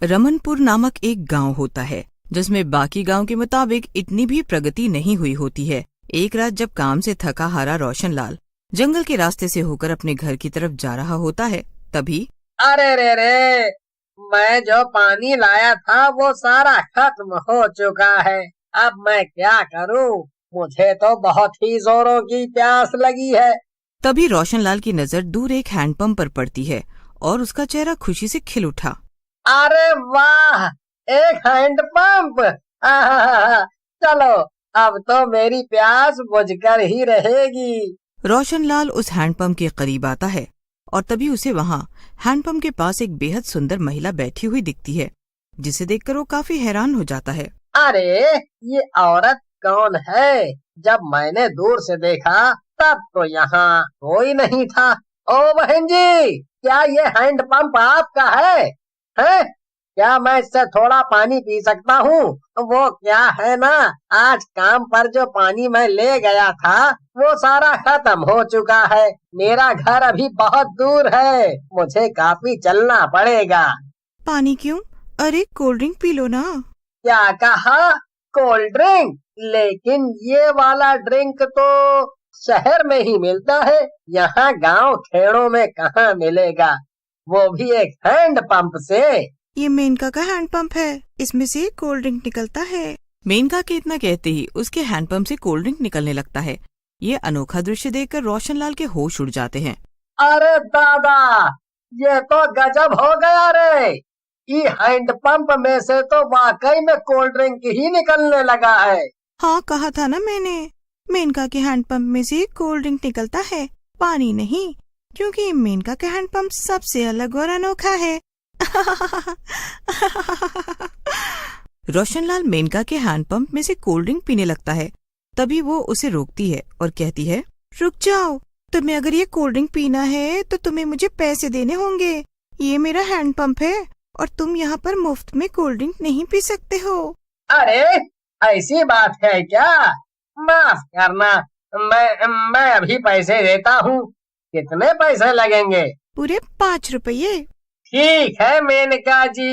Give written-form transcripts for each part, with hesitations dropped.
रमनपुर नामक एक गांव होता है जिसमें बाकी गांव के मुताबिक इतनी भी प्रगति नहीं हुई होती है। एक रात जब काम से थका हारा रोशनलाल जंगल के रास्ते से होकर अपने घर की तरफ जा रहा होता है, तभी अरे रे, मैं जो पानी लाया था वो सारा खत्म हो चुका है। अब मैं क्या करूं? मुझे तो बहुत ही जोरों की प्यास लगी है। तभी रोशनलाल की नजर दूर एक हैंडपंप पर पड़ती है और उसका चेहरा खुशी से खिल उठा। अरे वाह, एक हैंडपंप! आहा, चलो अब तो मेरी प्यास बुझकर ही रहेगी। रोशनलाल उस हैंडपंप के करीब आता है और तभी उसे वहाँ हैंडपंप के पास एक बेहद सुंदर महिला बैठी हुई दिखती है, जिसे देखकर वो काफी हैरान हो जाता है। अरे ये औरत कौन है? जब मैंने दूर से देखा तब तो यहाँ कोई नहीं था। ओ बहन जी, क्या ये हैंडपंप आपका है? हैं? क्या मैं इससे थोड़ा पानी पी सकता हूँ? वो क्या है ना, आज काम पर जो पानी मैं ले गया था वो सारा खत्म हो चुका है। मेरा घर अभी बहुत दूर है, मुझे काफी चलना पड़ेगा। पानी क्यों? अरे कोल्ड ड्रिंक पी लो ना। क्या कहा? Cold drink? लेकिन ये वाला ड्रिंक तो शहर में ही मिलता है, यहाँ गांव खेड़ों में कहाँ मिलेगा, वो भी एक हैंड पंप से। ये मेनका का हैंडपंप है, इसमें से कोल्ड ड्रिंक निकलता है। मेनका के इतना कहते ही उसके हैंडपंप से कोल्ड ड्रिंक निकलने लगता है। ये अनोखा दृश्य देखकर रोशनलाल के होश उड़ जाते हैं। अरे दादा, ये तो गजब हो गया रे। ये हैंडपंप में से तो वाकई में कोल्ड ड्रिंक ही निकलने लगा है। हाँ, कहा था ना मैंने, मेनका के हैंडपंप में से कोल्ड ड्रिंक निकलता है, पानी नहीं, क्योंकि मेनका का हैंडपंप सबसे अलग और अनोखा है। रोशनलाल मेनका के हैंडपंप में से कोल्ड ड्रिंक पीने लगता है। तभी वो उसे रोकती है और कहती है, रुक जाओ, तुम्हें अगर ये कोल्ड ड्रिंक पीना है तो तुम्हें मुझे पैसे देने होंगे। ये मेरा हैंडपंप है और तुम यहाँ पर मुफ्त में कोल्ड ड्रिंक नहीं पी सकते हो। अरे ऐसी बात है क्या? माफ करना, मैं अभी पैसे देता हूँ। कितने पैसे लगेंगे? पूरे 5 रुपये। ठीक है मेनका जी,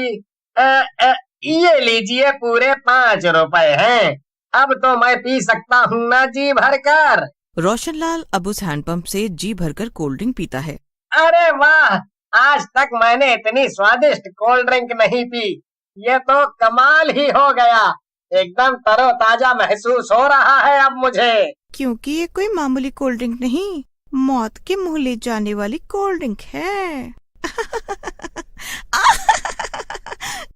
ये लीजिए, पूरे 5 रुपए हैं। अब तो मैं पी सकता हूँ ना जी भरकर। रोशनलाल अब उस हैंडपंप से जी भरकर कोल्ड ड्रिंक पीता है। अरे वाह, आज तक मैंने इतनी स्वादिष्ट कोल्ड ड्रिंक नहीं पी। ये तो कमाल ही हो गया, एकदम तरोताजा महसूस हो रहा है अब मुझे। क्योंकि ये कोई मामूली कोल्ड ड्रिंक नहीं, मौत के मुंह ले जाने वाली कोल्ड ड्रिंक है।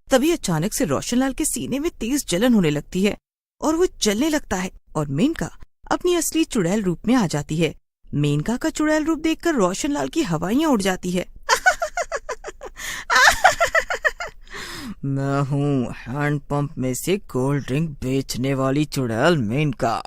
तभी अचानक से रोशनलाल के सीने में तेज जलन होने लगती है और वो जलने लगता है और मेनका अपनी असली चुड़ैल रूप में आ जाती है। मेनका का चुड़ैल रूप देखकर रोशनलाल की हवाइयां उड़ जाती है। मैं हूँ हैंडपंप में से कोल्ड ड्रिंक बेचने वाली चुड़ैल मेनका।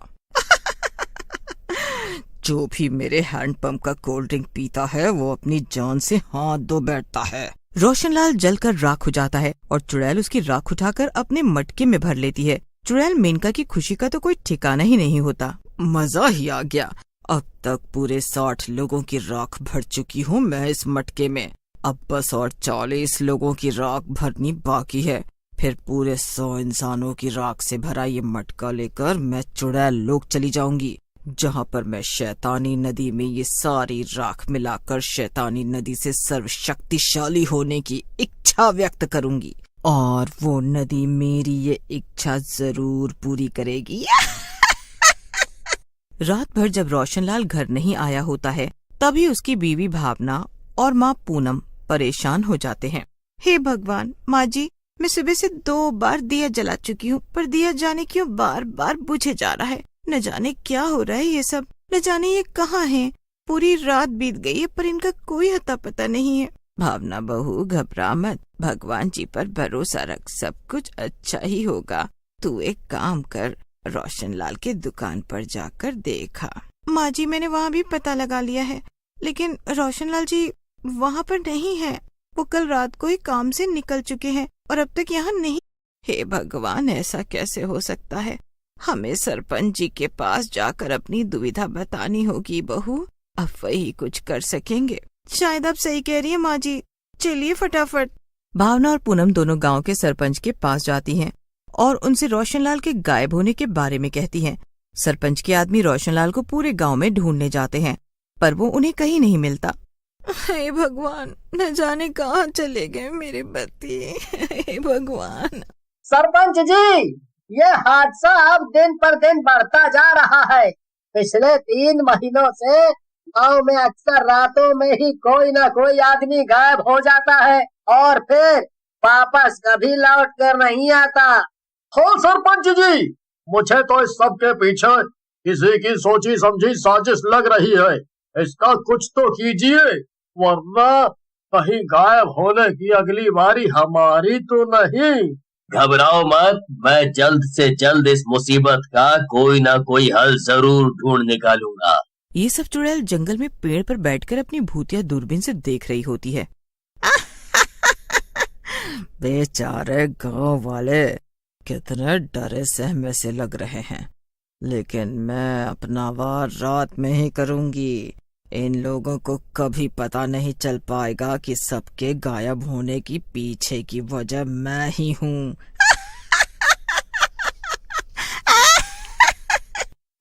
जो भी मेरे हैंडपंप का कोल्ड ड्रिंक पीता है वो अपनी जान से हाथ धो बैठता है। रोशनलाल जलकर राख हो जाता है और चुड़ैल उसकी राख उठाकर अपने मटके में भर लेती है। चुड़ैल मेनका की खुशी का तो कोई ठिकाना ही नहीं होता। मजा ही आ गया, अब तक पूरे 60 लोगों की राख भर चुकी हूँ मैं इस मटके में। अब बस और 40 लोगों की राख भरनी बाकी है, फिर पूरे 100 इंसानों की राख से भरा ये मटका लेकर मैं चुड़ैल लोक चली जाऊंगी, जहाँ पर मैं शैतानी नदी में ये सारी राख मिलाकर शैतानी नदी से सर्वशक्तिशाली होने की इच्छा व्यक्त करूंगी और वो नदी मेरी ये इच्छा जरूर पूरी करेगी। रात भर जब रोशनलाल घर नहीं आया होता है, तभी उसकी बीवी भावना और माँ पूनम परेशान हो जाते हैं। हे भगवान, माँ जी, मैं सुबह से 2 बार दिया जला चुकी हूँ, पर दिया जाने क्यों बार बार बुझे जा रहा है। न जाने क्या हो रहा है ये सब, न जाने ये कहाँ हैं। पूरी रात बीत गई है पर इनका कोई अता पता नहीं है। भावना बहू, घबरा मत, भगवान जी पर भरोसा रख, सब कुछ अच्छा ही होगा। तू एक काम कर, रोशनलाल के दुकान पर जाकर देखा। माँ जी, मैंने वहाँ भी पता लगा लिया है, लेकिन रोशनलाल जी वहाँ पर नहीं है। वो कल रात को ही काम से निकल चुके हैं और अब तक यहाँ नहीं। हे भगवान, ऐसा कैसे हो सकता है? हमें सरपंच जी के पास जाकर अपनी दुविधा बतानी होगी बहू, अब वही कुछ कर सकेंगे। शायद आप सही कह रही है माँ जी, चलिए फटाफट भावना और पूनम दोनों गांव के सरपंच के पास जाती हैं और उनसे रोशनलाल के गायब होने के बारे में कहती हैं। सरपंच के आदमी रोशनलाल को पूरे गांव में ढूंढने जाते हैं, पर वो उन्हें कहीं नहीं मिलता। हे भगवान, न जाने कहाँ चले गए मेरे पति। हे भगवान। सरपंच जी, ये हादसा अब दिन पर दिन बढ़ता जा रहा है। पिछले 3 महीनों से गांव में अक्सर रातों में ही कोई ना कोई आदमी गायब हो जाता है और फिर वापस कभी लौट कर नहीं आता। हाँ सरपंच जी, मुझे तो इस सब के पीछे किसी की सोची समझी साजिश लग रही है। इसका कुछ तो कीजिए, वरना कहीं गायब होने की अगली बारी हमारी तो नहीं। घबराओ मत, मैं जल्द से जल्द इस मुसीबत का कोई ना कोई हल जरूर ढूंढ निकालूंगा। ये सब चुड़ैल जंगल में पेड़ पर बैठकर अपनी भूतिया दूरबीन से देख रही होती है। बेचारे गांव वाले कितने डरे सहमे से लग रहे हैं, लेकिन मैं अपना वार रात में ही करूंगी। इन लोगों को कभी पता नहीं चल पाएगा कि सबके गायब होने की पीछे की वजह मैं ही हूँ।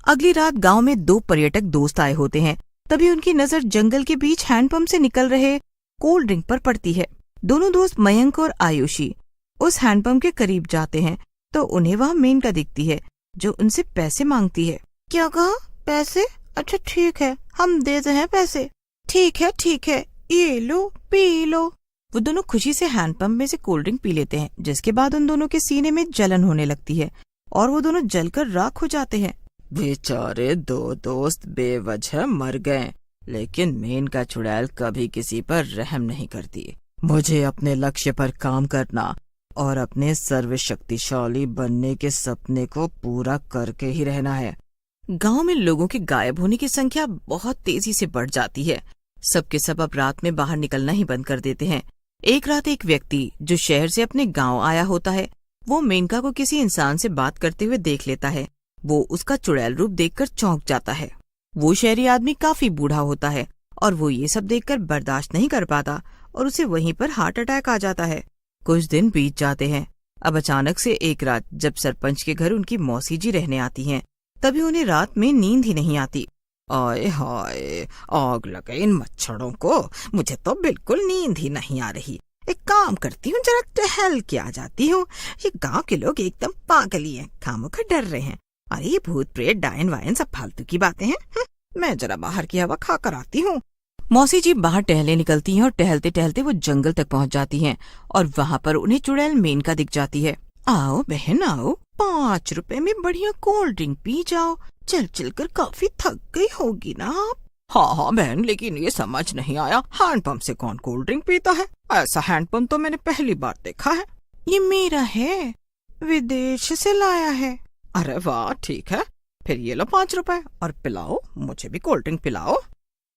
अगली रात गांव में 2 पर्यटक दोस्त आए होते हैं। तभी उनकी नजर जंगल के बीच हैंडपंप से निकल रहे कोल्ड ड्रिंक पर पड़ती है। दोनों दोस्त मयंक और आयुषी उस हैंडपंप के करीब जाते हैं तो उन्हें वहाँ मेनका दिखती है, जो उनसे पैसे मांगती है। क्या कहा? पैसे? अच्छा ठीक है, हम देते हैं पैसे। ठीक है, ये लो, पी लो। वो दोनों खुशी से हैंडपंप में से कोल्ड ड्रिंक पी लेते हैं, जिसके बाद उन दोनों के सीने में जलन होने लगती है और वो दोनों जलकर राख हो जाते हैं। बेचारे 2 दोस्त बेवजह मर गए, लेकिन मेनका चुड़ैल कभी किसी पर रहम नहीं करती। मुझे अपने लक्ष्य पर काम करना और अपने सर्वशक्तिशाली बनने के सपने को पूरा करके ही रहना है। गांव में लोगों के गायब होने की संख्या बहुत तेजी से बढ़ जाती है। सबके सब अब रात में बाहर निकलना ही बंद कर देते हैं। एक रात एक व्यक्ति जो शहर से अपने गांव आया होता है, वो मेनका को किसी इंसान से बात करते हुए देख लेता है। वो उसका चुड़ैल रूप देखकर चौंक जाता है। वो शहरी आदमी काफी बूढ़ा होता है और वो ये सब देखकर बर्दाश्त नहीं कर पाता और उसे वहीं पर हार्ट अटैक आ जाता है। कुछ दिन बीत जाते हैं। अब अचानक से एक रात जब सरपंच के घर उनकी मौसी जी रहने आती हैं, तभी उन्हें रात में नींद ही नहीं आती। आए हाय, आग लगे इन मच्छरों को, मुझे तो बिल्कुल नींद ही नहीं आ रही। एक काम करती हूँ, जरा टहल के आ जाती हूँ। ये गांव के लोग एकदम पागल ही हैं, खामोखा डर रहे हैं। अरे ये भूत प्रेत डायन वायन सब फालतू की बातें हैं। मैं जरा बाहर की हवा खा कर आती हूँ। मौसी जी बाहर टहलने निकलती हैं और टहलते टहलते वो जंगल तक पहुँच जाती हैं और वहाँ पर उन्हें चुड़ैल मेनका दिख जाती है। आओ बहन आओ, 5 रुपए में बढ़िया कोल्ड ड्रिंक पी जाओ। चल कर काफी थक गई होगी ना आप। हाँ बहन, लेकिन ये समझ नहीं आया, हैंडपंप से कौन कोल्ड ड्रिंक पीता है? ऐसा हैंडपंप तो मैंने पहली बार देखा है। ये मेरा है, विदेश से लाया है। अरे वाह, ठीक है, फिर ये लो 5 रुपए और पिलाओ, मुझे भी कोल्ड ड्रिंक पिलाओ।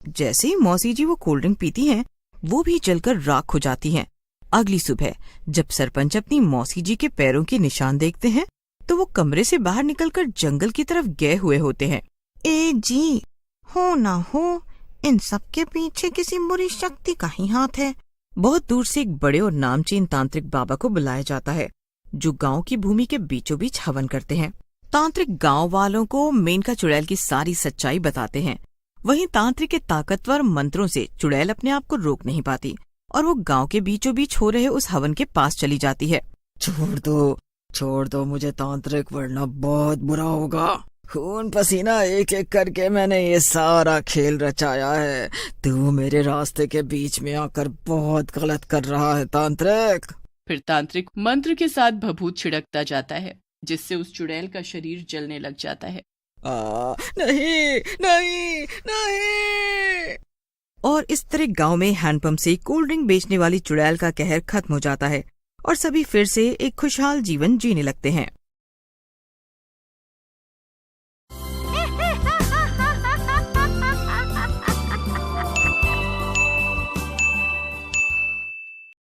जैसे ही मौसी जी वो कोल्ड ड्रिंक पीती हैं, वो भी जलकर राख हो जाती हैं। अगली सुबह जब सरपंच अपनी मौसी जी के पैरों के निशान देखते हैं, तो वो कमरे से बाहर निकलकर जंगल की तरफ गए हुए होते हैं। ए जी, हो ना हो, इन सब के पीछे किसी बुरी शक्ति का ही हाथ है। बहुत दूर से एक बड़े और नामचीन तांत्रिक बाबा को बुलाया जाता है, जो गांव की भूमि के बीचों बीच हवन करते हैं। तांत्रिक गांव वालों को मेनका चुड़ैल की सारी सच्चाई बताते हैं। वहीं तांत्रिक के ताकतवर मंत्रों से चुड़ैल अपने आप को रोक नहीं पाती और वो गांव के बीचों बीच हो रहे उस हवन के पास चली जाती है। छोड़ दो मुझे तांत्रिक, वरना बहुत बुरा होगा। खून पसीना एक एक करके मैंने ये सारा खेल रचाया है। तू मेरे रास्ते के बीच में आकर बहुत गलत कर रहा है तांत्रिक। फिर तांत्रिक मंत्र के साथ भभूत छिड़कता जाता है, जिससे उस चुड़ैल का शरीर जलने लग जाता है। नहीं। और इस तरह गांव में हैंडपंप से कोल्ड ड्रिंक बेचने वाली चुड़ैल का कहर खत्म हो जाता है और सभी फिर से एक खुशहाल जीवन जीने लगते हैं।